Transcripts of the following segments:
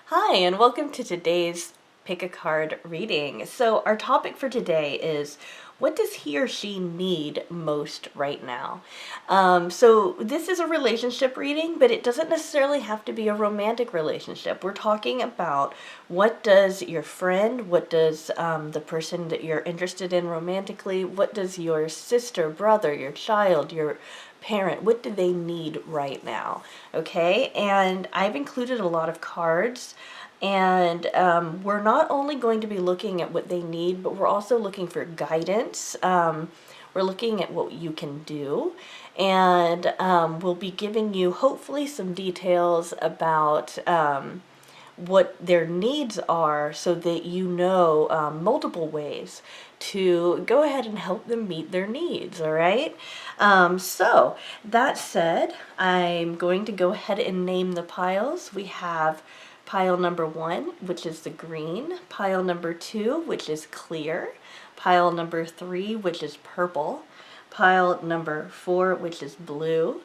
Hi, and welcome to today's Pick a Card reading. So our topic for today is, what does he or she need most right now? So this is a relationship reading, but it doesn't necessarily have to be a romantic relationship. We're talking about what does your friend, what does the person that you're interested in romantically, what does your sister, brother, your child, your parent, what do they need right now? Okay, and I've included a lot of cards, and we're not only going to be looking at what they need, but we're also looking for guidance. We're looking at what you can do, and we'll be giving you hopefully some details about what their needs are, so that you know multiple ways to go ahead and help them meet their needs. All right, so that said, I'm going to go ahead and name the piles. We have pile number 1, which is the green, pile number 2, which is clear, pile number 3, which is purple, pile number 4, which is blue,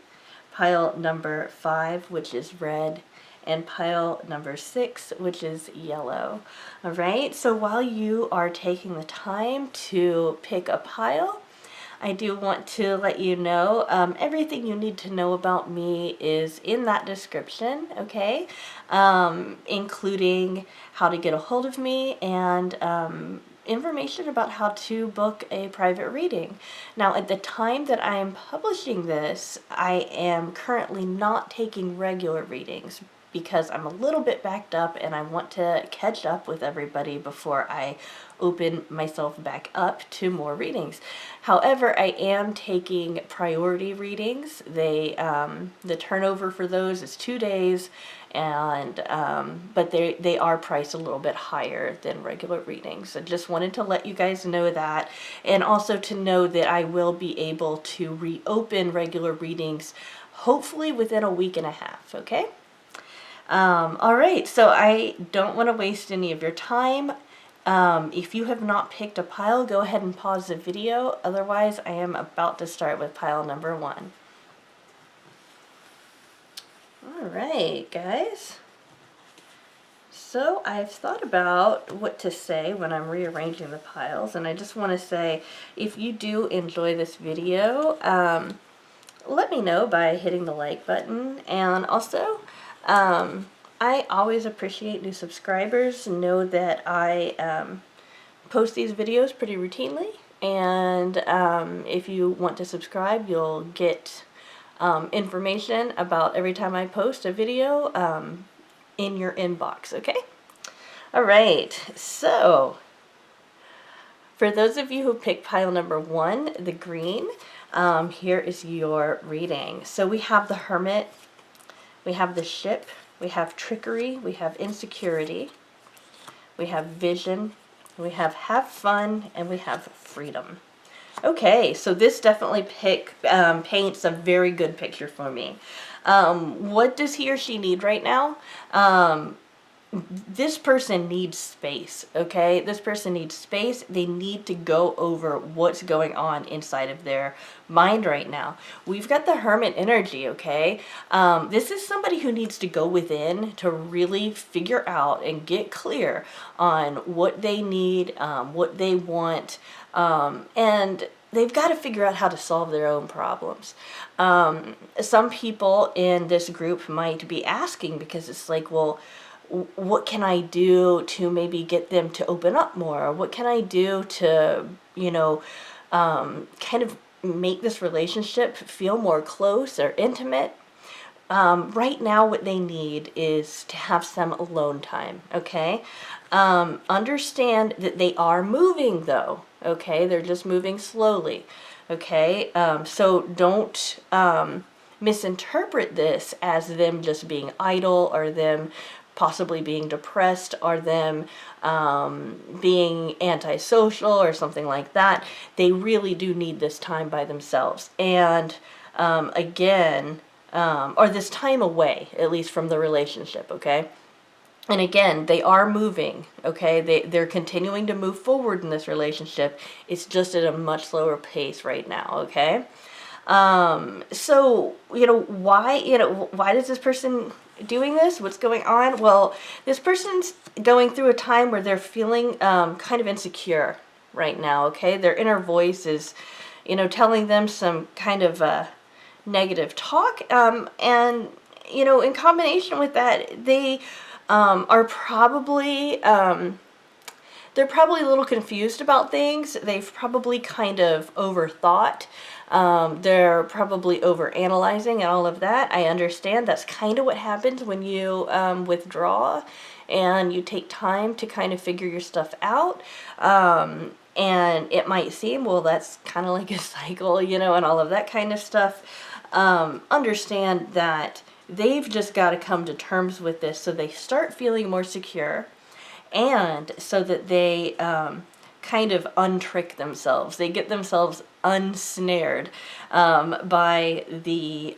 pile number 5, which is red, and pile number 6, which is yellow. All right, so while you are taking the time to pick a pile, I do want to let you know everything you need to know about me is in that description, okay? Including how to get a hold of me and information about how to book a private reading. Now, at the time that I am publishing this, I am currently not taking regular readings because I'm a little bit backed up and I want to catch up with everybody before I open myself back up to more readings. However, I am taking priority readings. The turnover for those is 2 days, and but they are priced a little bit higher than regular readings. So just wanted to let you guys know that, and also to know that I will be able to reopen regular readings hopefully within a week and a half. Okay. All right, so I don't want to waste any of your time. If you have not picked a pile, go ahead and pause the video. Otherwise, I am about to start with pile number 1. All right, guys. So I've thought about what to say when I'm rearranging the piles, and I just want to say, if you do enjoy this video, let me know by hitting the like button, and also, I always appreciate new subscribers. Know that I post these videos pretty routinely, and if you want to subscribe, you'll get information about every time I post a video in your inbox, okay? All right, so for those of you who picked pile number 1, the green, here is your reading. So we have the Hermit, we have the Ship, we have Trickery, we have Insecurity, we have Vision, we have Fun, and we have Freedom. Okay, so this definitely paints a very good picture for me. What does he or she need right now? This person needs space, okay? This person needs space. They need to go over what's going on inside of their mind right now. We've got the Hermit energy, okay? This is somebody who needs to go within to really figure out and get clear on what they need, what they want, and they've got to figure out how to solve their own problems. Some people in this group might be asking, because it's like, well, what can I do to maybe get them to open up more? What can I do to, kind of make this relationship feel more close or intimate? Right now, what they need is to have some alone time, okay? Understand that they are moving, though, okay? They're just moving slowly, okay? So don't misinterpret this as them just being idle, or them possibly being depressed, or them being antisocial or something like that. They really do need this time by themselves. And again, or this time away, at least from the relationship, okay? And again, they are moving, okay? They're continuing to move forward in this relationship. It's just at a much slower pace right now, okay? So, why does this person doing this? What's going on? Well, this person's going through a time where they're feeling kind of insecure right now, okay? Their inner voice is, telling them some kind of negative talk. And, in combination with that, they are probably... they're probably a little confused about things. They've probably kind of overthought. They're probably overanalyzing and all of that. I understand that's kind of what happens when you withdraw and you take time to kind of figure your stuff out. And it might seem, well, that's kind of like a cycle, and all of that kind of stuff. Understand that they've just got to come to terms with this so they start feeling more secure, and so that they kind of untrick themselves. They get themselves unsnared by the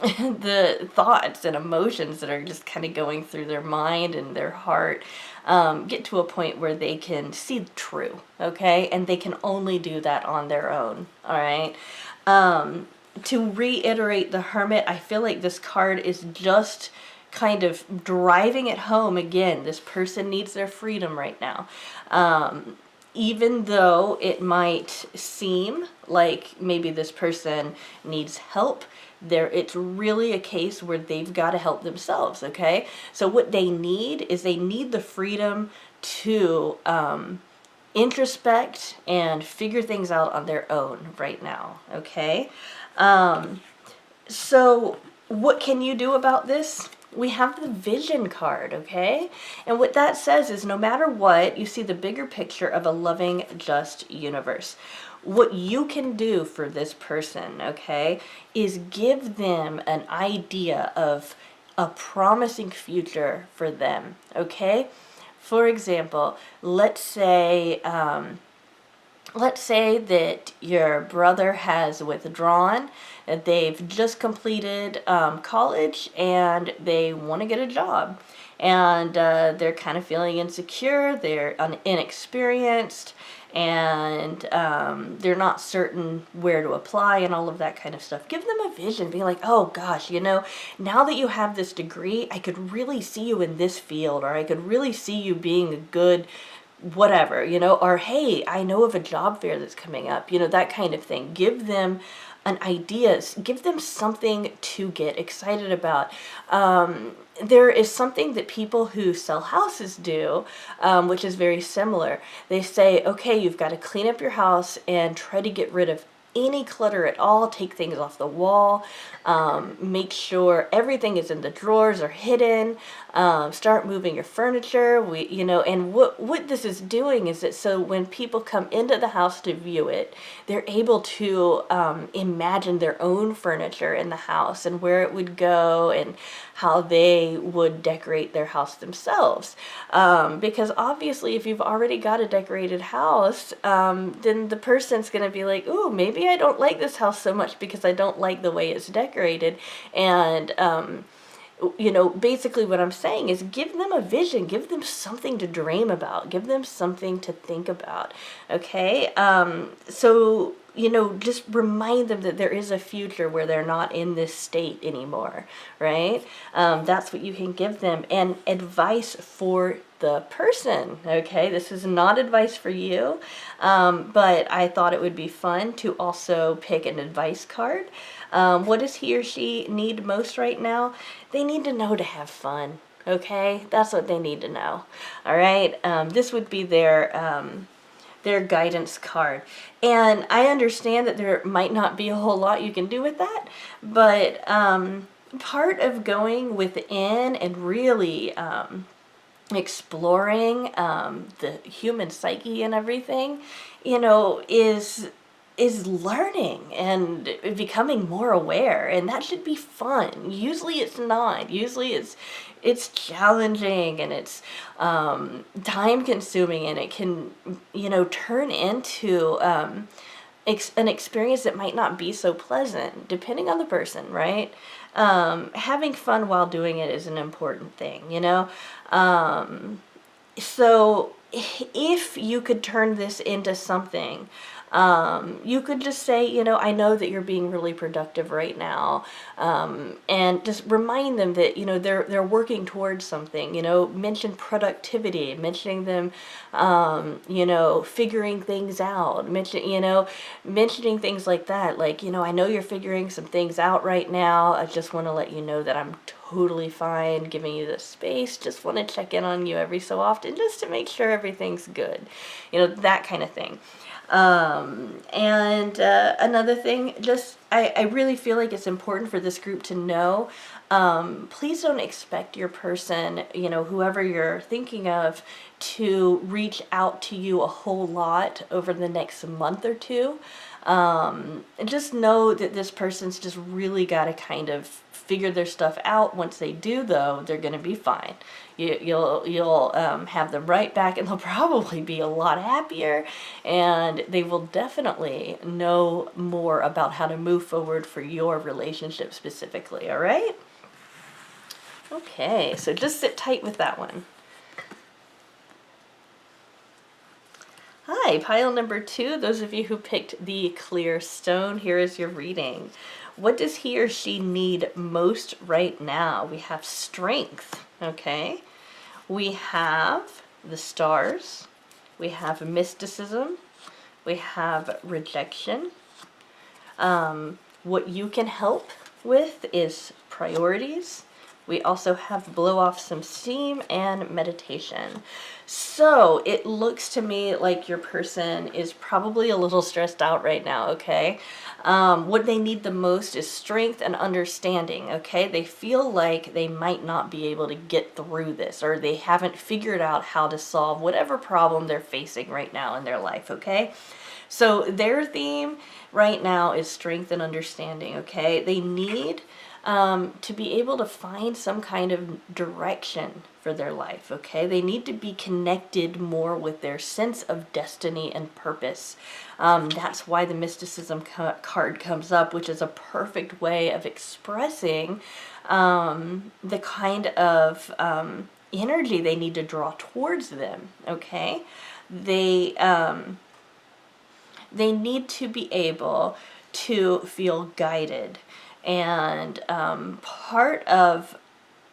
the thoughts and emotions that are just kind of going through their mind and their heart. Get to a point where they can see true, okay? And they can only do that on their own, all right? To reiterate the Hermit, I feel like this card is just kind of driving it home again. This person needs their freedom right now. Even though it might seem like maybe this person needs help, it's really a case where they've got to help themselves, okay? So what they need is they need the freedom to introspect and figure things out on their own right now, okay? So what can you do about this? We have the Vision card, okay? And what that says is no matter what, you see the bigger picture of a loving, just universe. What you can do for this person, okay, is give them an idea of a promising future for them, okay? For example, let's say that your brother has withdrawn, that they've just completed college and they want to get a job. And they're kind of feeling insecure, they're inexperienced, and they're not certain where to apply and all of that kind of stuff. Give them a vision, being like, oh gosh, now that you have this degree, I could really see you in this field, or I could really see you being a good whatever, or hey, I know of a job fair that's coming up, that kind of thing. Give them an idea, give them something to get excited about. There is something that people who sell houses do, which is very similar. They say, okay, you've got to clean up your house and try to get rid of any clutter at all, take things off the wall, make sure everything is in the drawers or hidden, start moving your furniture. And what this is doing is that so when people come into the house to view it, they're able to imagine their own furniture in the house and where it would go and how they would decorate their house themselves. Because obviously if you've already got a decorated house, then the person's going to be like, ooh, maybe I don't like this house so much because I don't like the way it's decorated. And basically what I'm saying is give them a vision, give them something to dream about, give them something to think about, okay? So, just remind them that there is a future where they're not in this state anymore, right? That's what you can give them. And advice for the person, okay? This is not advice for you, but I thought it would be fun to also pick an advice card. What does he or she need most right now? They need to know to have fun, okay? That's what they need to know, all right? This would be their guidance card. And I understand that there might not be a whole lot you can do with that, but part of going within and really exploring the human psyche and everything, is learning and becoming more aware, and that should be fun. Usually it's not. Usually it's challenging and it's time consuming, and it can turn into an experience that might not be so pleasant depending on the person, right? Having fun while doing it is an important thing, so if you could turn this into something You could just say, you know, I know that you're being really productive right now, and just remind them that, you know, they're working towards something. You know, mention productivity, mentioning them, you know, figuring things out, mentioning things like that. Like, you know, I know you're figuring some things out right now. I just want to let you know that I'm totally fine giving you the space. Just want to check in on you every so often just to make sure everything's good. You know, that kind of thing. And another thing, just I really feel like it's important for this group to know, please don't expect your person, you know, whoever you're thinking of, to reach out to you a whole lot over the next month or two. And just know that this person's just really got to kind of figure their stuff out. Once they do, though, they're going to be fine. You'll have them right back, and they'll probably be a lot happier, and they will definitely know more about how to move forward for your relationship specifically. All right? Okay, so just sit tight with that one. Hi, pile number 2. Those of you who picked the clear stone, here is your reading. What does he or she need most right now? We have strength, okay? We have the stars. We have mysticism. We have rejection. What you can help with is priorities. We also have blow off some steam and meditation. So it looks to me like your person is probably a little stressed out right now, okay? What they need the most is strength and understanding, okay? They feel like they might not be able to get through this, or they haven't figured out how to solve whatever problem they're facing right now in their life, okay? So their theme right now is strength and understanding, okay? They need to be able to find some kind of direction for their life, okay? They need to be connected more with their sense of destiny and purpose. That's why the mysticism card comes up, which is a perfect way of expressing the kind of energy they need to draw towards them, okay? They need to be able to feel guided. And part of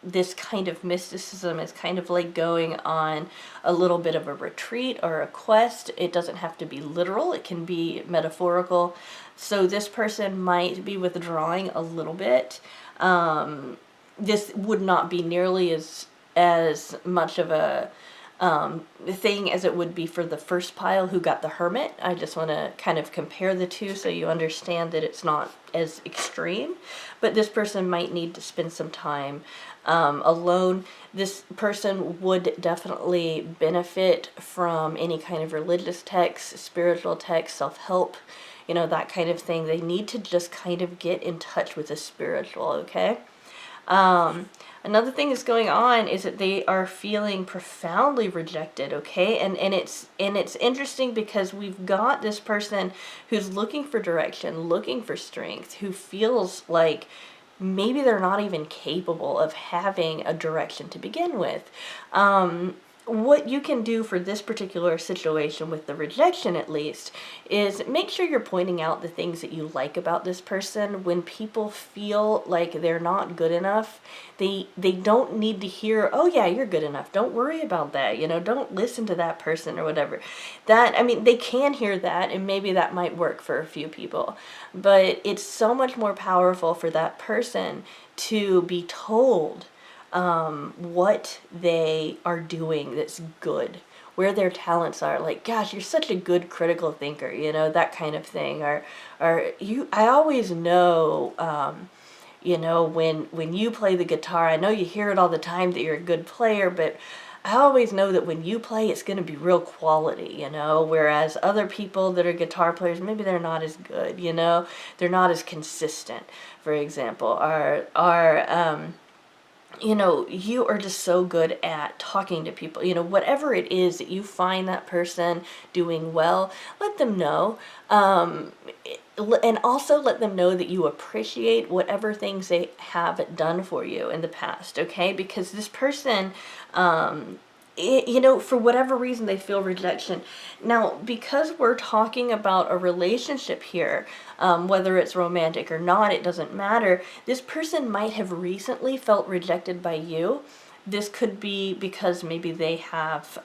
this kind of mysticism is kind of like going on a little bit of a retreat or a quest. It doesn't have to be literal, it can be metaphorical. So this person might be withdrawing a little bit. This would not be nearly as much of a thing as it would be for the first pile who got the hermit. I just want to kind of compare the two so you understand that it's not as extreme. But this person might need to spend some time alone. This person would definitely benefit from any kind of religious text, spiritual text, self-help, you know, that kind of thing. They need to just kind of get in touch with the spiritual, okay? Another thing that's going on is that they are feeling profoundly rejected, okay? And it's interesting because we've got this person who's looking for direction, looking for strength, who feels like maybe they're not even capable of having a direction to begin with. What you can do for this particular situation with the rejection, at least, is make sure you're pointing out the things that you like about this person. When people feel like they're not good enough, they don't need to hear, oh yeah, you're good enough, don't worry about that, you know, don't listen to that person or whatever. That, I mean, they can hear that, and maybe that might work for a few people, but it's so much more powerful for that person to be told what they are doing that's good, where their talents are. Like, gosh, you're such a good critical thinker, you know, that kind of thing. Or I always know, you know, when you play the guitar, I know you hear it all the time that you're a good player, but I always know that when you play, it's going to be real quality, you know, whereas other people that are guitar players, maybe they're not as good, you know, they're not as consistent, for example, you know, you are just so good at talking to people. You know, whatever it is that you find that person doing well, let them know. And also let them know that you appreciate whatever things they have done for you in the past, okay? Because this person you know, for whatever reason they feel rejection. Now, because we're talking about a relationship here, whether it's romantic or not, it doesn't matter. This person might have recently felt rejected by you. This could be because maybe they have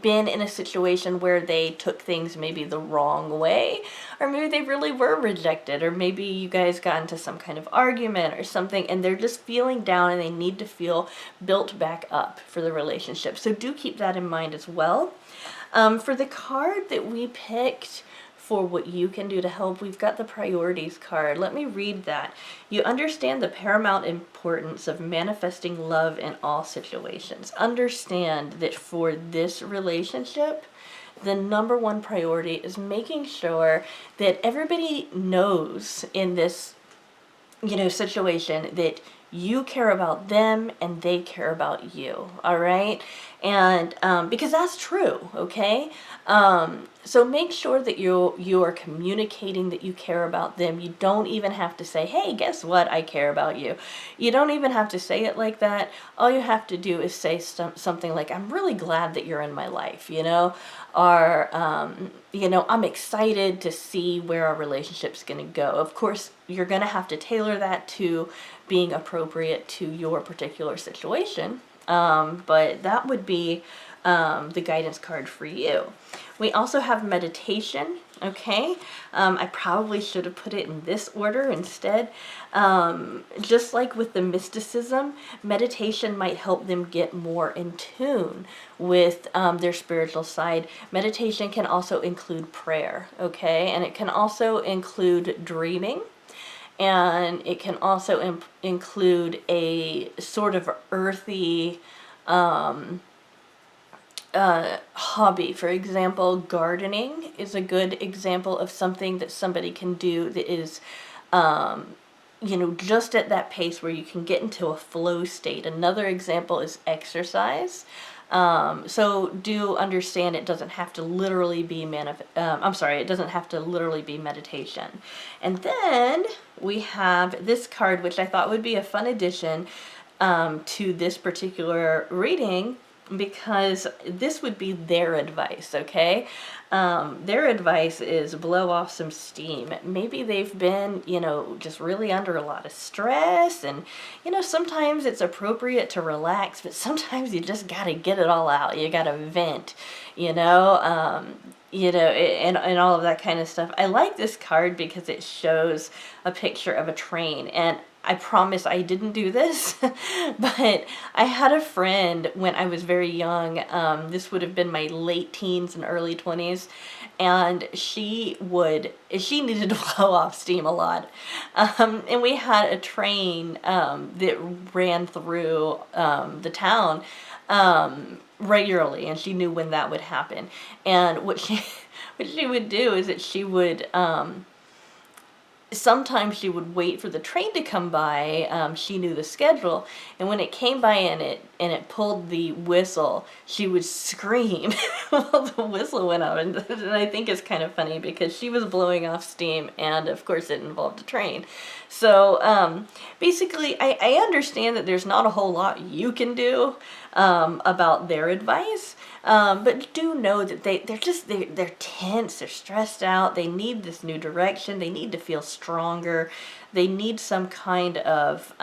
been in a situation where they took things maybe the wrong way, or maybe they really were rejected, or maybe you guys got into some kind of argument or something, and they're just feeling down and they need to feel built back up for the relationship. So do keep that in mind as well. For the card that we picked for what you can do to help, we've got the priorities card. Let me read that. You understand the paramount importance of manifesting love in all situations. Understand that for this relationship, the number one priority is making sure that everybody knows in this, you know, situation that you care about them and they care about you. All right. And because that's true. Okay. So make sure that you are communicating that you care about them. You don't even have to say, hey, guess what? I care about you. You don't even have to say it like that. All you have to do is say something like, I'm really glad that you're in my life, you know, or, you know, I'm excited to see where our relationship's going to go. Of course, you're going to have to tailor that to being appropriate to your particular situation. But that would be the guidance card for you. We also have meditation. Okay. I probably should have put it in this order instead. Just like with the mysticism, meditation might help them get more in tune with their spiritual side. Meditation can also include prayer. Okay. And it can also include dreaming. And it can also include a sort of earthy hobby. For example, gardening is a good example of something that somebody can do that is, you know, just at that pace where you can get into a flow state. Another example is exercise. So do understand it doesn't have to literally be it doesn't have to literally be meditation. And then we have this card, which I thought would be a fun addition to this particular reading, because this would be their advice, okay? Their advice is blow off some steam. Maybe they've been, you know, just really under a lot of stress, and, you know, sometimes it's appropriate to relax, but sometimes you just gotta get it all out. You gotta vent, you know, and all of that kind of stuff. I like this card because it shows a picture of a train, and I promise I didn't do this, but I had a friend when I was very young. This would have been my late teens and early 20s. And she needed to blow off steam a lot. And we had a train that ran through the town regularly, and she knew when that would happen. And what she would do is that she would sometimes she would wait for the train to come by. She knew the schedule, and when it came by and it pulled the whistle, she would scream while the whistle went out. And I think it's kind of funny because she was blowing off steam, and of course it involved a train. So basically, I understand that there's not a whole lot you can do about their advice. But do know that they're tense, they're stressed out, they need this new direction, they need to feel stronger, they need some kind of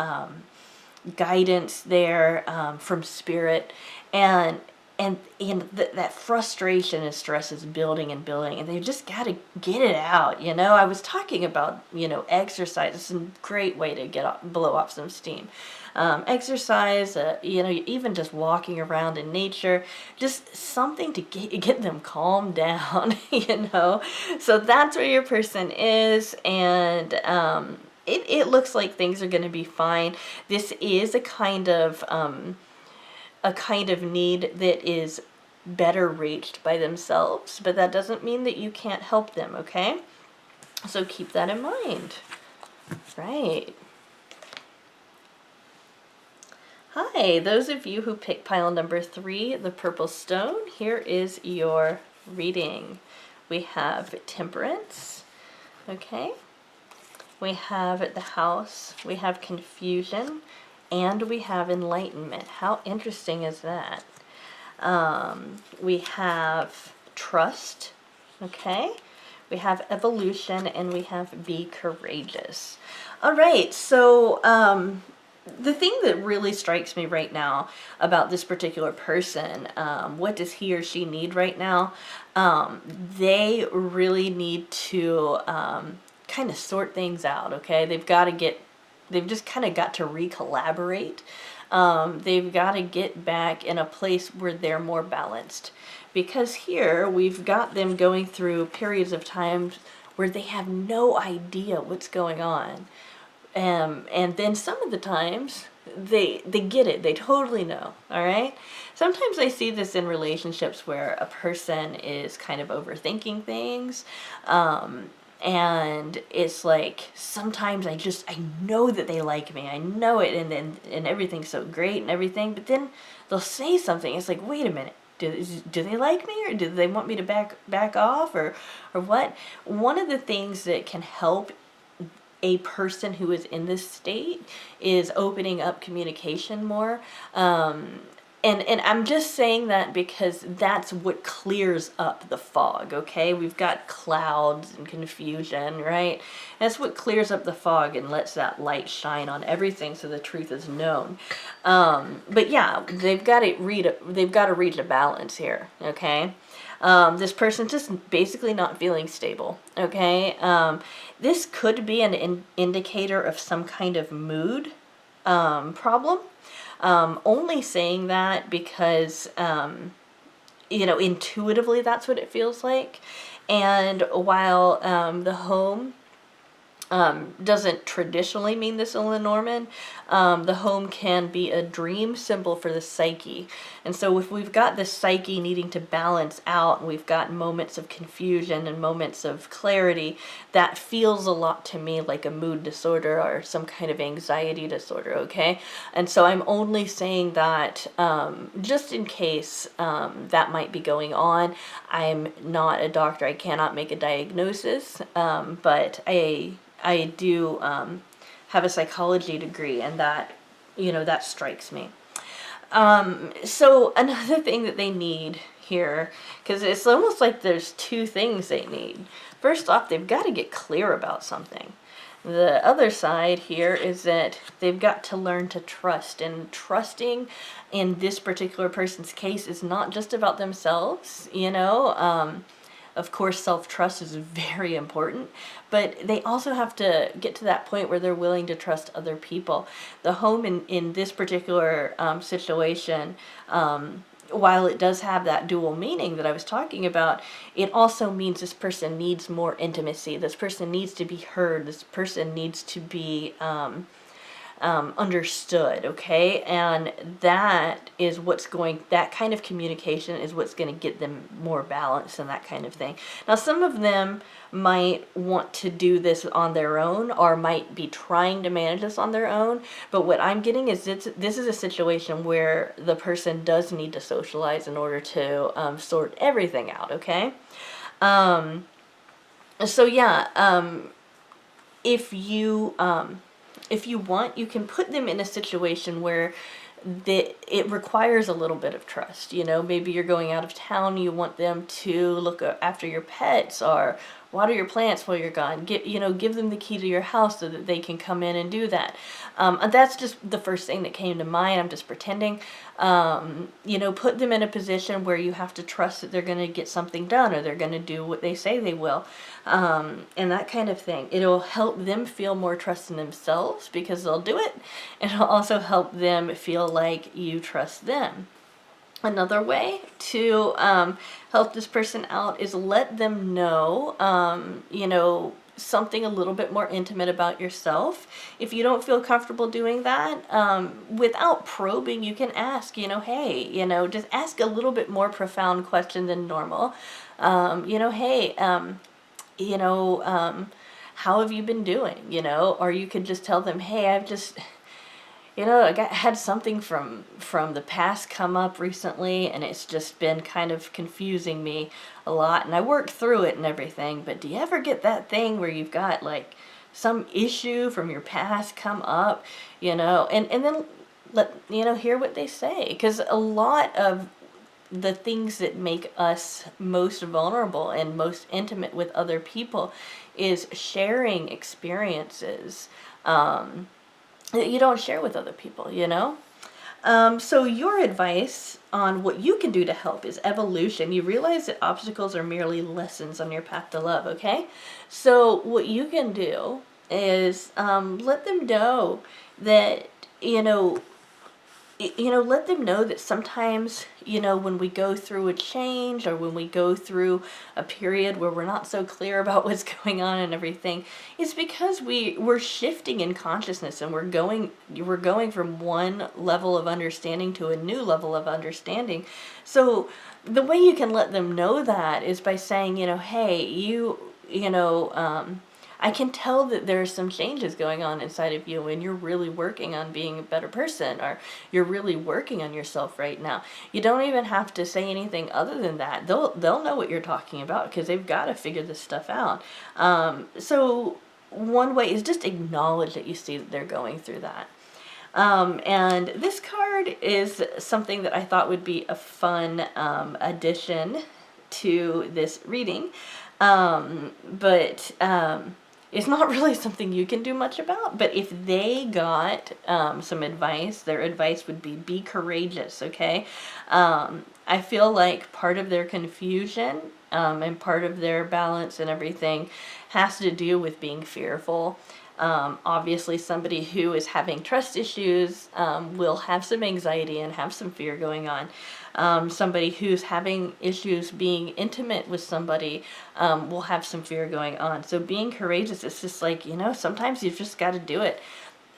guidance there from spirit, and that frustration and stress is building and building, and they just got to get it out. You know, I was talking about, you know, exercise. It's a great way to blow off some steam. Exercise, you know, even just walking around in nature, just something to get them calmed down, you know. So that's where your person is, and it looks like things are going to be fine. This is a kind of need that is better reached by themselves, but that doesn't mean that you can't help them, okay? So keep that in mind. Right. Hi, those of you who picked pile number 3, the purple stone, here is your reading. We have temperance, okay? We have the house, we have confusion, and we have enlightenment. How interesting is that? We have trust, okay? We have evolution, and we have be courageous. All right, so the thing that really strikes me right now about this particular person, what does he or she need right now? They really need to kind of sort things out, okay? They've just kind of got to re-collaborate. They've got to get back in a place where they're more balanced. Because here we've got them going through periods of times where they have no idea what's going on. And then some of the times they get it. They totally know. All right. Sometimes I see this in relationships where a person is kind of overthinking things. And it's like sometimes I know that they like me. I know it, and everything's so great and everything. But then they'll say something. It's like, wait a minute. Do they like me, or do they want me to back off, or what? One of the things that can help a person who is in this state is opening up communication more. And I'm just saying that because that's what clears up the fog, okay? We've got clouds and confusion, right? That's what clears up the fog and lets that light shine on everything so the truth is known. But yeah, they've got to reach a balance here, okay? This person's just basically not feeling stable, okay? This could be an indicator of some kind of mood problem. Only saying that because, intuitively that's what it feels like. And while the home doesn't traditionally mean this in Lenormand, the home can be a dream symbol for the psyche. And so if we've got the psyche needing to balance out, and we've got moments of confusion and moments of clarity, that feels a lot to me like a mood disorder or some kind of anxiety disorder, okay? And so I'm only saying that just in case that might be going on. I'm not a doctor. I cannot make a diagnosis, but I do have a psychology degree, and that strikes me. So another thing that they need here, because it's almost like there's two things they need. First off, they've got to get clear about something. The other side here is that they've got to learn to trust, and trusting in this particular person's case is not just about themselves, Of course, self-trust is very important, but they also have to get to that point where they're willing to trust other people. The home in this particular situation, while it does have that dual meaning that I was talking about, it also means this person needs more intimacy. This person needs to be heard. This person needs to be understood, okay? And that kind of communication is what's going to get them more balance and that kind of thing. Now, some of them might want to do this on their own, or might be trying to manage this on their own, but what I'm getting is this is a situation where the person does need to socialize in order to sort everything out, okay? So yeah, if you want, you can put them in a situation where it requires a little bit of trust. Maybe you're going out of town, you want them to look after your pets or water your plants while you're gone. Give them the key to your house so that they can come in and do that. That's just the first thing that came to mind. I'm just pretending. Put them in a position where you have to trust that they're going to get something done, or they're going to do what they say they will. And that kind of thing. It'll help them feel more trust in themselves because they'll do it. And it'll also help them feel like you trust them. Another way to help this person out is let them know, something a little bit more intimate about yourself. If you don't feel comfortable doing that, without probing, you can ask, hey, just ask a little bit more profound question than normal. Hey, how have you been doing? Or you could just tell them, hey, I've just... had something from the past come up recently, and it's just been kind of confusing me a lot, and I worked through it and everything, but do you ever get that thing where you've got like some issue from your past come up, and then hear what they say, because a lot of the things that make us most vulnerable and most intimate with other people is sharing experiences that you don't share with other people. So your advice on what you can do to help is evolution. You realize that obstacles are merely lessons on your path to love, okay? So what you can do is let them know that, let them know that sometimes, when we go through a change, or when we go through a period where we're not so clear about what's going on and everything, it's because we're shifting in consciousness, and we're going from one level of understanding to a new level of understanding. So the way you can let them know that is by saying, hey, I can tell that there are some changes going on inside of you, and you're really working on being a better person, or you're really working on yourself right now. You don't even have to say anything other than that. They'll know what you're talking about, because they've got to figure this stuff out. So one way is just acknowledge that you see that they're going through that. And this card is something that I thought would be a fun addition to this reading. But it's not really something you can do much about. But if they got some advice, their advice would be courageous, okay? I feel like part of their confusion and part of their balance and everything has to do with being fearful. Obviously, somebody who is having trust issues will have some anxiety and have some fear going on. Somebody who's having issues being intimate with somebody will have some fear going on. So being courageous is just like, sometimes you've just got to do it.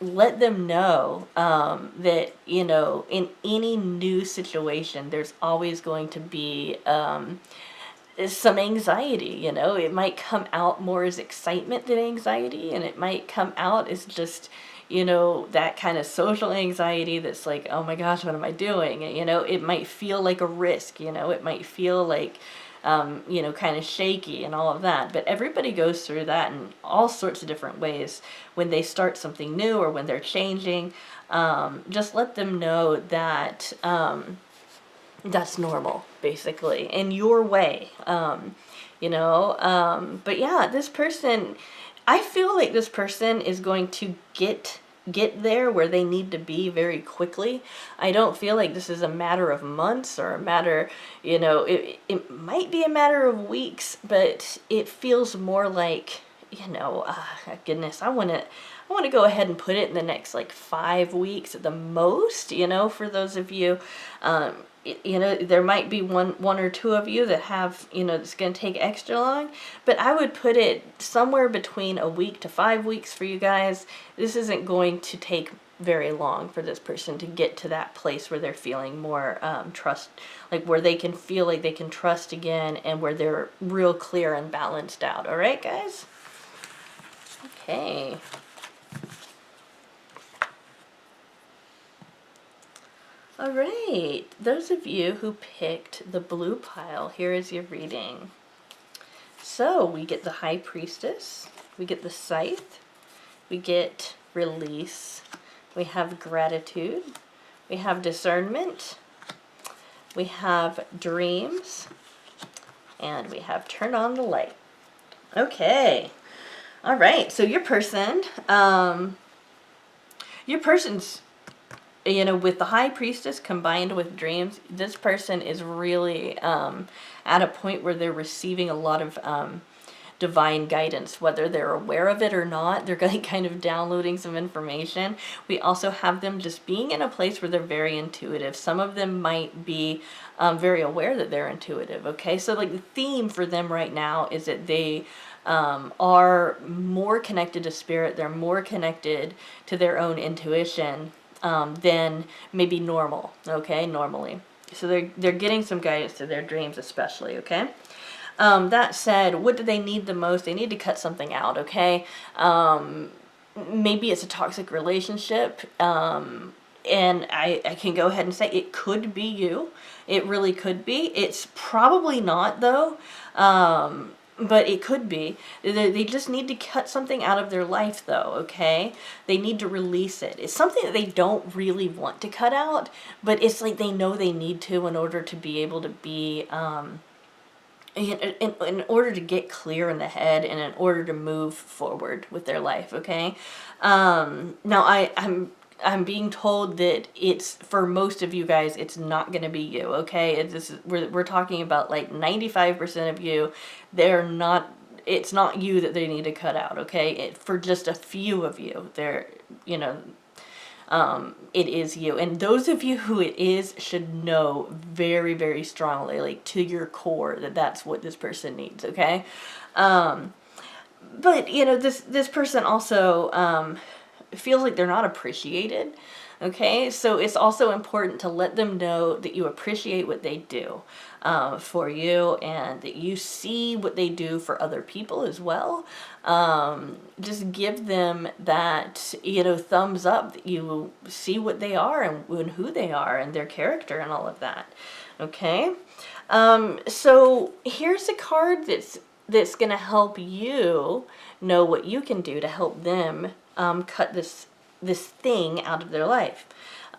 Let them know that, in any new situation, there's always going to be some anxiety. It might come out more as excitement than anxiety, and it might come out as just, that kind of social anxiety that's like, oh my gosh, what am I doing? It might feel like a risk, it might feel like, kind of shaky and all of that. But everybody goes through that in all sorts of different ways when they start something new or when they're changing. Just let them know that that's normal, basically, in your way. But yeah, this person, I feel like this person is going to get there where they need to be very quickly. I don't feel like this is a matter of months or a matter, it might be a matter of weeks, but it feels more like, goodness, I want to go ahead and put it in the next like 5 weeks at the most, for those of you, there might be one or two of you that have, it's going to take extra long, but I would put it somewhere between a week to 5 weeks for you guys. This isn't going to take very long for this person to get to that place where they're feeling more trust, like where they can feel like they can trust again, and where they're real clear and balanced out. All right, guys? Okay. All right, those of you who picked the blue pile, here is your reading. So we get the High Priestess, we get the Scythe, we get Release, we have Gratitude, we have Discernment, we have Dreams, and we have Turn on the Light. Okay, all right, so your person's, with the High Priestess combined with Dreams, this person is really at a point where they're receiving a lot of divine guidance, whether they're aware of it or not. They're kind of downloading some information. We also have them just being in a place where they're very intuitive. Some of them might be very aware that they're intuitive, okay? So like the theme for them right now is that they are more connected to spirit. They're more connected to their own intuition than maybe normal, okay, normally. So they're getting some guidance to their dreams especially, okay? That said, what do they need the most? They need to cut something out, okay? Maybe it's a toxic relationship, and I can go ahead and say it could be you. It really could be. It's probably not, though. but it could be. They just need to cut something out of their life, though, okay? They need to release it. It's something that they don't really want to cut out, but it's like they know they need to in order to be able to be, in order to get clear in the head and in order to move forward with their life, okay? Now, I'm being told that it's, for most of you guys, it's not going to be you, okay? We're talking about like 95% of you. They're not, it's not you that they need to cut out, okay? For just a few of you, you know, it is you. And those of you who it is should know very, very strongly, like to your core, that that's what this person needs, okay? But, you know, this person also, feels like they're not appreciated. Okay, so it's also important to let them know that you appreciate what they do for you, and that you see what they do for other people as well. Just give them that, you know, thumbs up that you see what they are and who they are and their character and all of that. Okay, so here's a card that's going to help you know what you can do to help them cut this thing out of their life.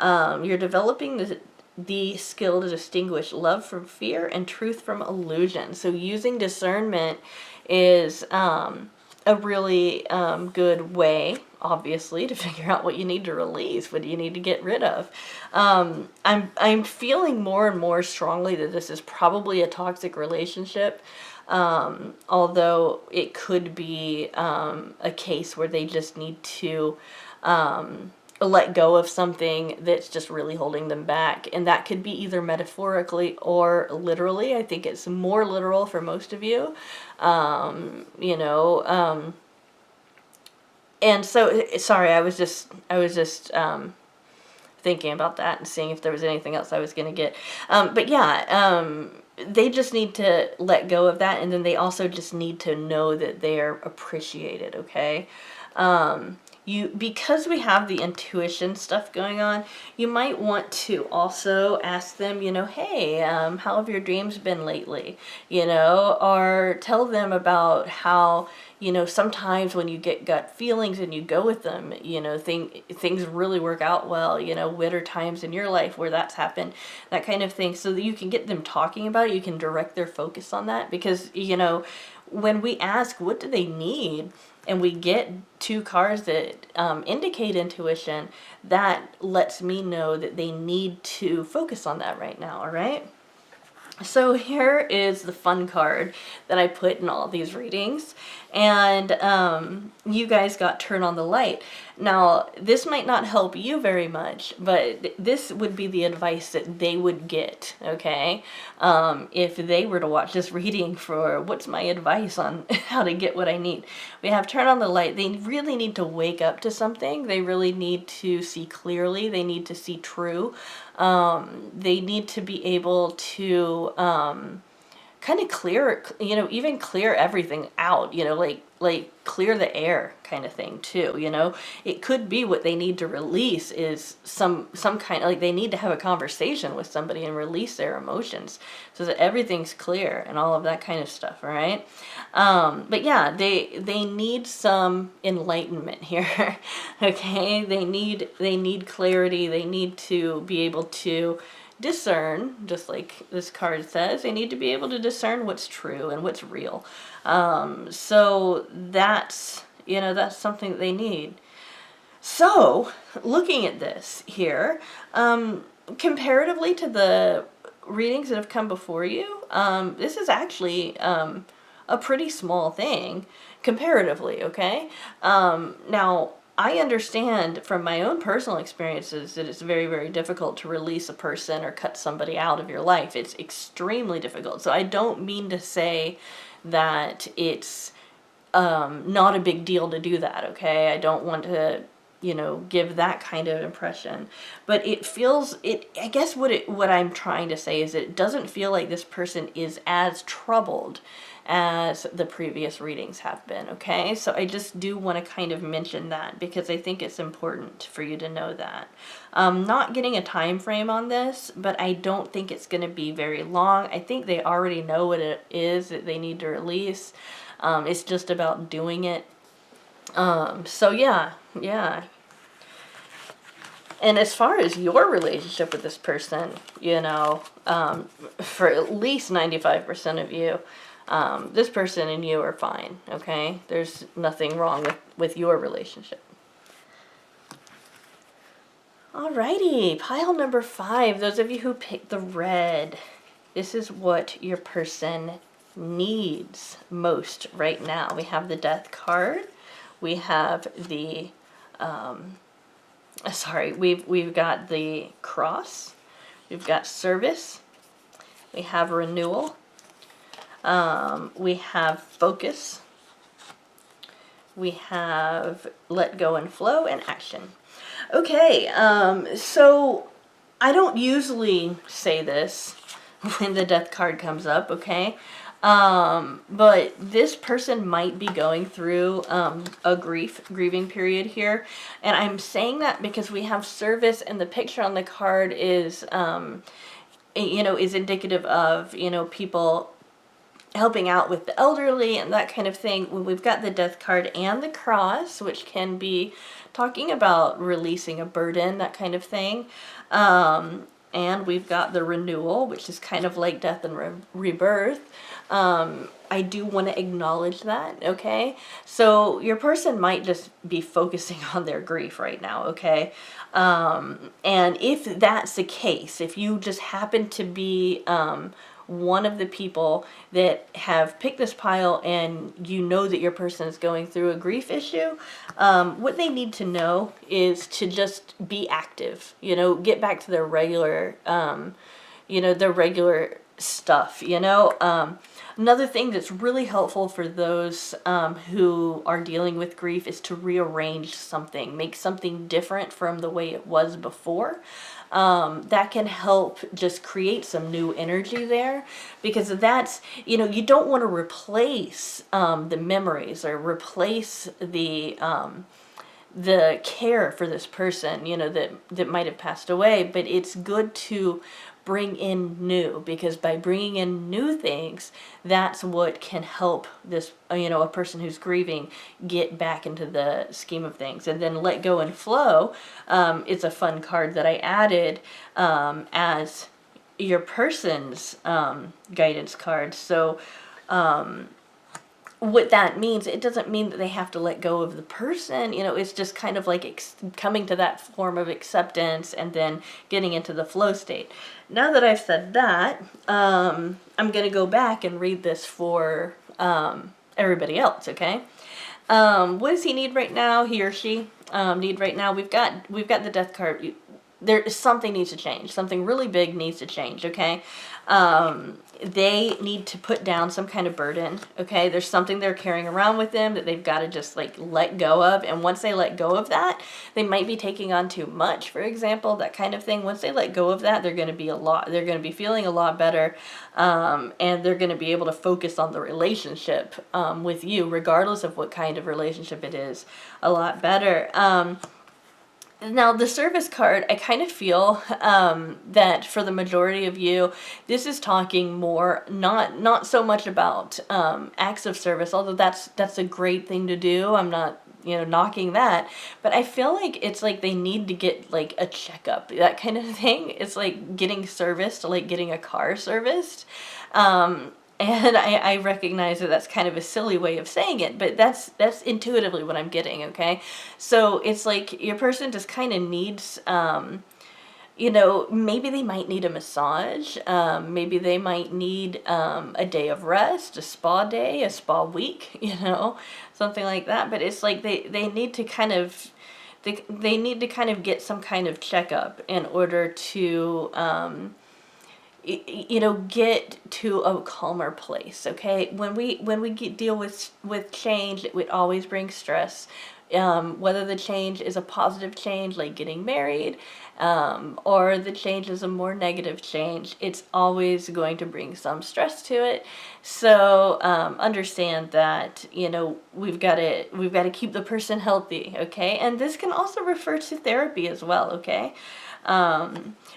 You're developing the skill to distinguish love from fear and truth from illusion. So using discernment is a really good way, obviously, to figure out what you need to release, what do you need to get rid of. I'm feeling more and more strongly that this is probably a toxic relationship. Although it could be a case where they just need to let go of something that's just really holding them back. And that could be either metaphorically or literally. I think it's more literal for most of you. You know, and so, sorry, I was just thinking about that and seeing if there was anything else I was going to get. But yeah, they just need to let go of that, and then they also just need to know that they're appreciated, okay? Because we have the intuition stuff going on, you might want to also ask them, you know, hey, how have your dreams been lately? You know, or tell them about how, you know, sometimes when you get gut feelings and you go with them, you know, things really work out well, you know, what are times in your life where that's happened, that kind of thing, so that you can get them talking about it, you can direct their focus on that, because, you know, when we ask what do they need, and we get two cards that indicate intuition, that lets me know that they need to focus on that right now, all right? So here is the fun card that I put in all these readings, and you guys got Turn on the Light. Now, this might not help you very much, but this would be the advice that they would get, okay? If they were to watch this reading for what's my advice on how to get what I need. We have Turn on the Light. They really need to wake up to something. They really need to see clearly. They need to see true. They need to be able to kind of clear, you know, even clear everything out, you know, like clear the air kind of thing too, you know. It could be what they need to release is some kind of, like, they need to have a conversation with somebody and release their emotions so that everything's clear and all of that kind of stuff, all right? But yeah, they need some enlightenment here. Okay, they need clarity. They need to be able to discern, just like this card says. They need to be able to discern what's true and what's real. So that's, you know, that's something that they need. So looking at this here, comparatively to the readings that have come before you, this is actually a pretty small thing comparatively, okay? Now, I understand from my own personal experiences that it's very, very difficult to release a person or cut somebody out of your life. It's extremely difficult. So I don't mean to say that it's not a big deal to do that, okay? I don't want to give that kind of impression. But it feels, I guess what I'm trying to say is it doesn't feel like this person is as troubled as the previous readings have been, okay? So I just do want to kind of mention that because I think it's important for you to know that. Not getting a time frame on this, but I don't think it's going to be very long. I think they already know what it is that they need to release. It's just about doing it. So yeah. And as far as your relationship with this person, for at least 95% of you, this person and you are fine, okay? There's nothing wrong with your relationship. Alrighty, pile number 5. Those of you who picked the red, this is what your person needs most right now. We have the Death card. We have the, we've got the Cross. We've got Service. We have Renewal. We have Focus. We have Let Go and Flow and Action. Okay, so I don't usually say this when the Death card comes up, okay? But this person might be going through a grieving period here. And I'm saying that because we have Service, and the picture on the card is, is indicative of, people helping out with the elderly and that kind of thing. When we've got the Death card and the Cross, which can be talking about releasing a burden, that kind of thing. And we've got the Renewal, which is kind of like death and rebirth. I do want to acknowledge that, okay? So your person might just be focusing on their grief right now, okay? And if that's the case, if you just happen to be one of the people that have picked this pile and you know that your person is going through a grief issue, what they need to know is to just be active, get back to their regular, their regular stuff, Another thing that's really helpful for those who are dealing with grief is to rearrange something, make something different from the way it was before. That can help just create some new energy there, because that's, you don't want to replace the memories or replace the care for this person, that might have passed away, but it's good to bring in new, because by bringing in new things, that's what can help this, a person who's grieving get back into the scheme of things. And then Let Go and Flow is a fun card that I added as your person's guidance card. So what that means, it doesn't mean that they have to let go of the person, it's just kind of like coming to that form of acceptance and then getting into the flow state. Now that I've said that, I'm going to go back and read this for everybody else, okay? What does he need right now, he or she need right now? We've got the Death card. Something needs to change. Something really big needs to change, okay? They need to put down some kind of burden, okay? There's something they're carrying around with them that they've got to just let go of. And once they let go of that, they might be taking on too much, for example, that kind of thing. Once they let go of that, they're going to be feeling a lot better. And they're going to be able to focus on the relationship with you, regardless of what kind of relationship it is, a lot better. Now, the Service card, I kind of feel that for the majority of you, this is talking more, not so much about acts of service, although that's a great thing to do. I'm not, knocking that. But I feel like it's like they need to get a checkup, that kind of thing. It's like getting serviced, like getting a car serviced. And I recognize that that's kind of a silly way of saying it, but that's intuitively what I'm getting, okay? So it's like your person just kind of needs, maybe they might need a massage. Maybe they might need a day of rest, a spa day, a spa week, something like that. But it's like they need to kind of, they need to kind of get some kind of checkup in order to get to a calmer place, okay? When we deal with change, it always brings stress. whether the change is a positive change, like getting married, or the change is a more negative change, it's always going to bring some stress to it. So understand that, you know, we've got to keep the person healthy, okay? And this can also refer to therapy as well, okay?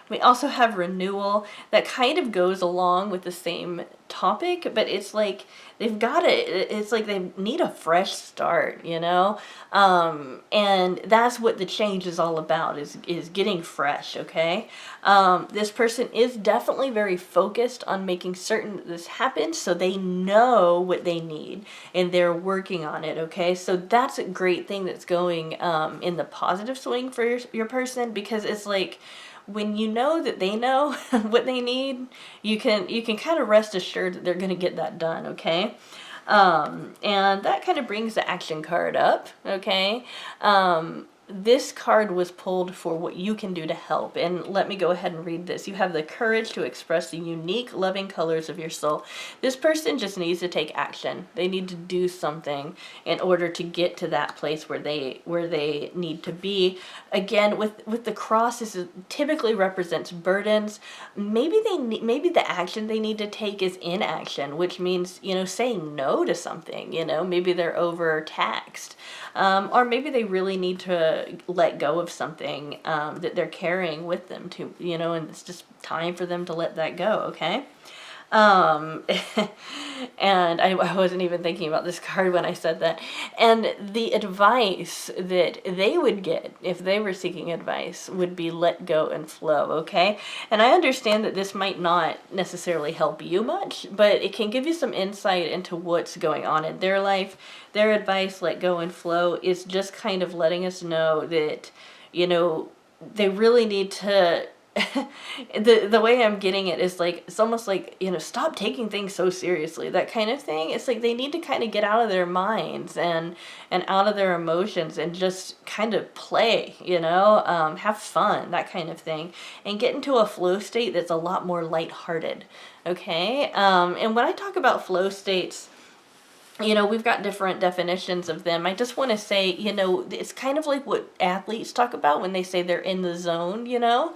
We also have renewal that kind of goes along with the same topic, but it's like it's like they need a fresh start, you know? And that's what the change is all about, is getting fresh, okay? This person is definitely very focused on making certain that this happens, so they know what they need and they're working on it, okay? So that's a great thing that's going in the positive swing for your person, because it's like, when you know that they know what they need, you can kind of rest assured that they're going to get that done, okay? And that kind of brings the action card up, okay? This card was pulled for what you can do to help. And let me go ahead and read this. You have the courage to express the unique, loving colors of your soul. This person just needs to take action. They need to do something in order to get to that place where they need to be. Again, with the cross, this typically represents burdens. Maybe the action they need to take is inaction, which means, you know, saying no to something. You know, maybe they're overtaxed. Or maybe they really need to let go of something that they're carrying with them, to, you know, and it's just time for them to let that go, okay? And I wasn't even thinking about this card when I said that. And the advice that they would get if they were seeking advice would be let go and flow, okay? And I understand that this might not necessarily help you much, but it can give you some insight into what's going on in their life. Their advice, let go and flow, is just kind of letting us know that, you know, they really need to the way I'm getting it is like, it's almost like, you know, stop taking things so seriously, that kind of thing. It's like they need to kind of get out of their minds and out of their emotions and just kind of play, you know, have fun, that kind of thing, and get into a flow state that's a lot more lighthearted, okay? And when I talk about flow states, you know, we've got different definitions of them. I just want to say, you know, it's kind of like what athletes talk about when they say they're in the zone, you know.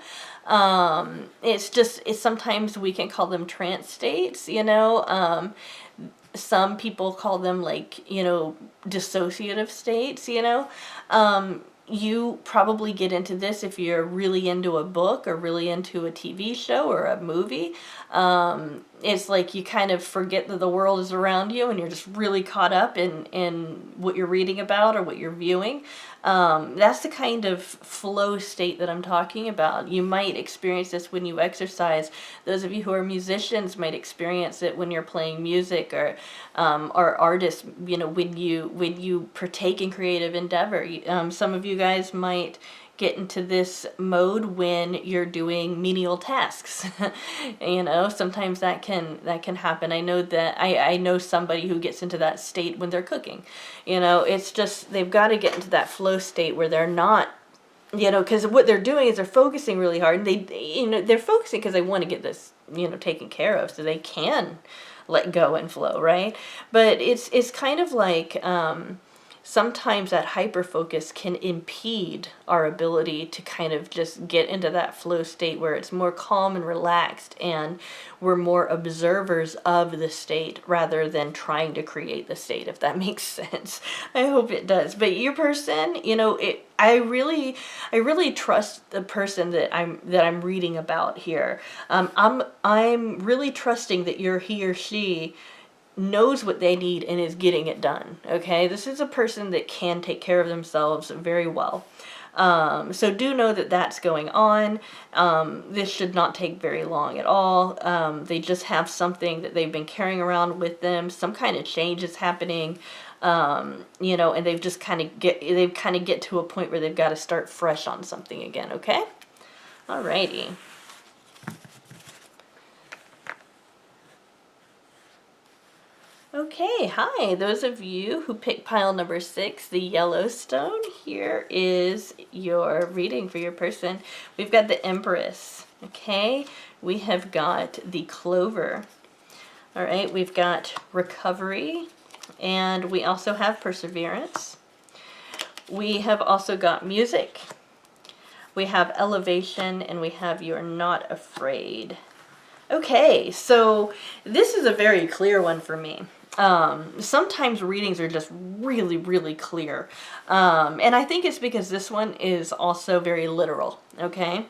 It's sometimes we can call them trance states, you know. Some people call them, like, you know, dissociative states, you know. You probably get into this if you're really into a book or really into a TV show or a movie. It's like you kind of forget that the world is around you and you're just really caught up in what you're reading about or what you're viewing. That's the kind of flow state that I'm talking about. You might experience this when you exercise. Those of you who are musicians might experience it when you're playing music, or artists, you know, when you partake in creative endeavor. Some of you guys might get into this mode when you're doing menial tasks. You know, sometimes that can happen. I know that I know somebody who gets into that state when they're cooking. You know, it's just, they've got to get into that flow state where they're not, you know, because what they're doing is they're focusing really hard, and you know, they're focusing because they want to get this, you know, taken care of so they can let go and flow, right? But it's kind of like, sometimes that hyper focus can impede our ability to kind of just get into that flow state where it's more calm and relaxed, and we're more observers of the state rather than trying to create the state, if that makes sense. I hope it does. But your person, you know, I really trust the person that I'm reading about here. I'm really trusting that he or she knows what they need and is getting it done, okay? This is a person that can take care of themselves very well. So do know that that's going on. This should not take very long at all. They just have something that they've been carrying around with them. Some kind of change is happening, you know, and they've kind of get to a point where they've got to start fresh on something again, okay? Alrighty. Okay, hi, those of you who picked pile number 6, the Yellowstone, here is your reading for your person. We've got the Empress, okay? We have got the Clover, all right? We've got Recovery, and we also have Perseverance. We have also got music. We have elevation, and we have you're not afraid. Okay, so this is a very clear one for me. Sometimes readings are just really, really clear. And I think it's because this one is also very literal, okay?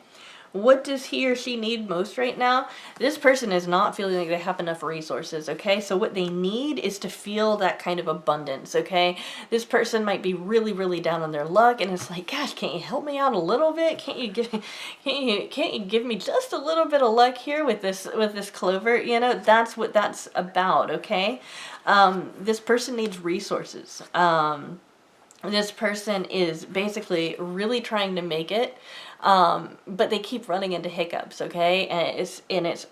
What does he or she need most right now? This person is not feeling like they have enough resources, okay? So what they need is to feel that kind of abundance, okay? This person might be really, really down on their luck, and it's like, gosh, can't you help me out a little bit? Can't you give me just a little bit of luck here with this clover? You know, that's what that's about, okay? This person needs resources. This person is basically really trying to make it, but they keep running into hiccups, okay? And it's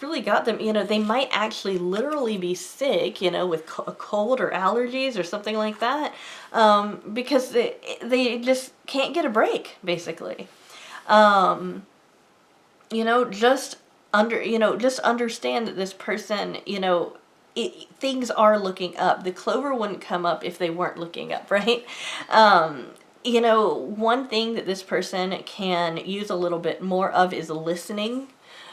really got them, you know, they might actually literally be sick, you know, with a cold or allergies or something like that, because they just can't get a break, basically. You know, just understand that this person, you know, things are looking up. The clover wouldn't come up if they weren't looking up, right? You know, one thing that this person can use a little bit more of is listening.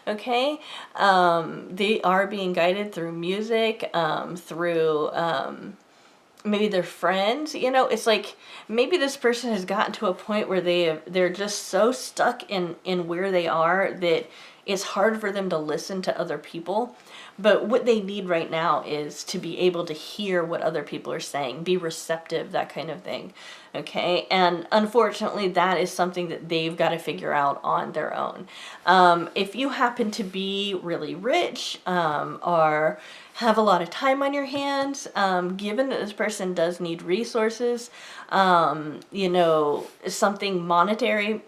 Okay, they are being guided through music, through maybe their friends. You know, it's like maybe this person has gotten to a point where they're just so stuck in where they are that it's hard for them to listen to other people. But what they need right now is to be able to hear what other people are saying, be receptive, that kind of thing. Okay, and unfortunately, that is something that they've got to figure out on their own. If you happen to be really rich, or have a lot of time on your hands, given that this person does need resources, you know, something monetary,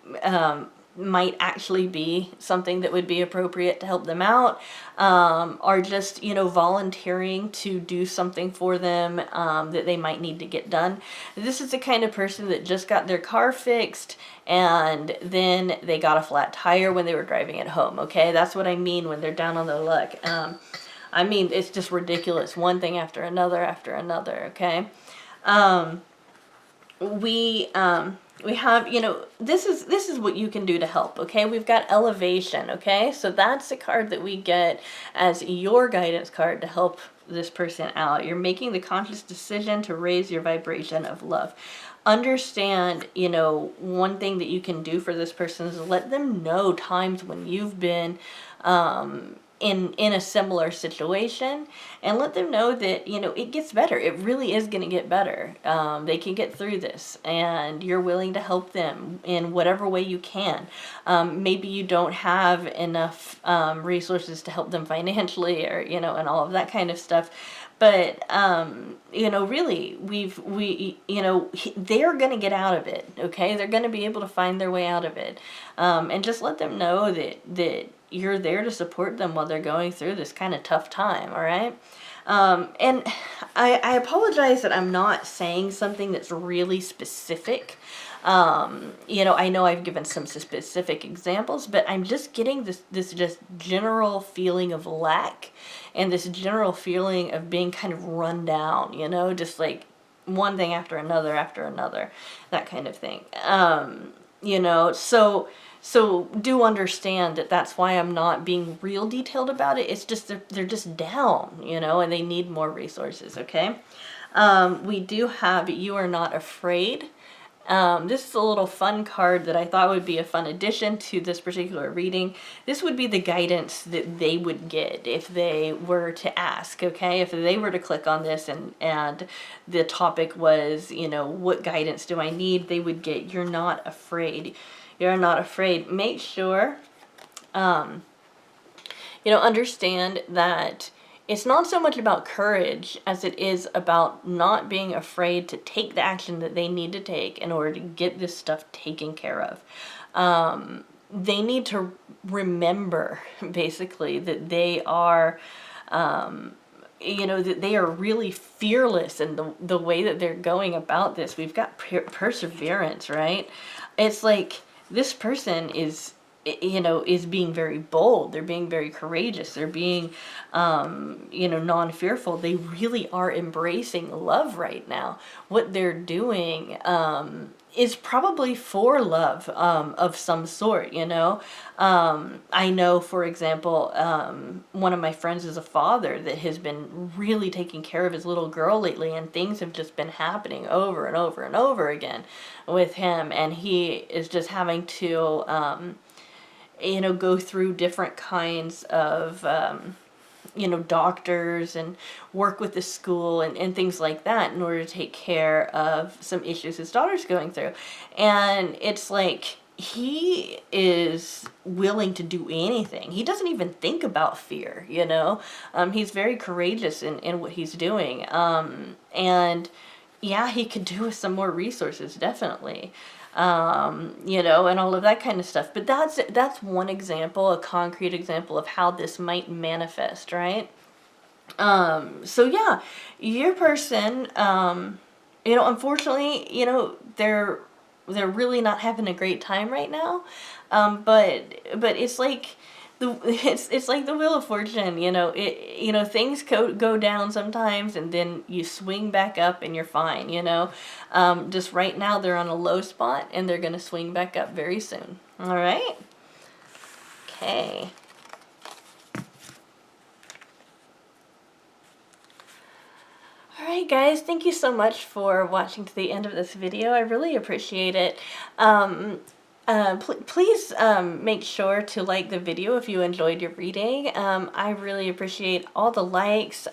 might actually be something that would be appropriate to help them out, or just, you know, volunteering to do something for them that they might need to get done. This is the kind of person that just got their car fixed and then they got a flat tire when they were driving it home, okay? That's what I mean when they're down on their luck. I mean, it's just ridiculous. One thing after another, okay? We have, you know, this is what you can do to help, okay? We've got elevation, okay? So that's the card that we get as your guidance card to help this person out. You're making the conscious decision to raise your vibration of love. Understand, you know, one thing that you can do for this person is let them know times when you've been in a similar situation, and let them know that, you know, it gets better. It really is going to get better. They can get through this, and you're willing to help them in whatever way you can. Maybe you don't have enough resources to help them financially, or, you know, and all of that kind of stuff. But, you know, really, you know, they're going to get out of it, okay? They're going to be able to find their way out of it. And just let them know that you're there to support them while they're going through this kind of tough time, all right? And I apologize that I'm not saying something that's really specific. You know, I know I've given some specific examples, but I'm just getting this just general feeling of lack and this general feeling of being kind of run down, you know, just like one thing after another, that kind of thing. You know, so do understand that that's why I'm not being real detailed about it. It's just they're just down, you know, and they need more resources, okay? We do have You Are Not Afraid. This is a little fun card that I thought would be a fun addition to this particular reading. This would be the guidance that they would get if they were to ask, okay? If they were to click on this and the topic was, you know, what guidance do I need? They would get You're Not Afraid. You're not afraid. Make sure, you know, understand that it's not so much about courage as it is about not being afraid to take the action that they need to take in order to get this stuff taken care of. They need to remember, basically, that they are, you know, that they are really fearless in the way that they're going about this. We've got perseverance, right? It's like this person is is being very bold. They're being very courageous. They're being, non-fearful. They really are embracing love right now. What they're doing, is probably for love, of some sort, I know, for example, one of my friends is a father that has been really taking care of his little girl lately, and things have just been happening over and over and over again with him, and he is just having to, go through different kinds of, doctors, and work with the school, and things like that, in order to take care of some issues his daughter's going through. And it's like, he is willing to do anything. He doesn't even think about fear, he's very courageous in what he's doing. And yeah, he could do with some more resources, definitely. And all of that kind of stuff. But that's one example, a concrete example of how this might manifest, right? So yeah, your person, unfortunately, they're really not having a great time right now. But it's like it's like the Wheel of Fortune, things go down sometimes, and then you swing back up and you're fine, just right now they're on a low spot, and they're going to swing back up very soon. All right. Okay. Alright guys, thank you so much for watching to the end of this video. I really appreciate it. Please make sure to like the video if you enjoyed your reading. I really appreciate all the likes.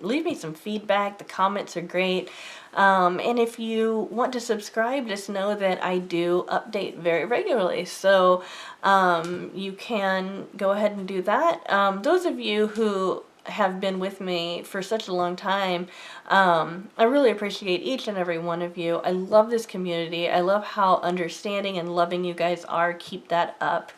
Leave me some feedback. The comments are great. And if you want to subscribe, just know that I do update very regularly. So you can go ahead and do that. Those of you who have been with me for such a long time, I really appreciate each and every one of you. I love this community. I love how understanding and loving you guys are. Keep that up.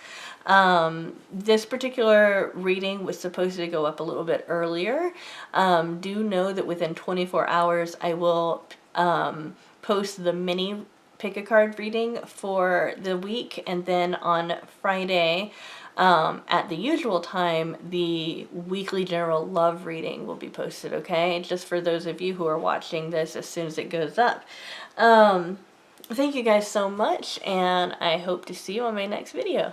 This particular reading was supposed to go up a little bit earlier. Do know that within 24 hours I will post the mini pick a card reading for the week, and then on Friday, at the usual time, the weekly general love reading will be posted, okay? Just for those of you who are watching this as soon as it goes up. Thank you guys so much, and I hope to see you on my next video.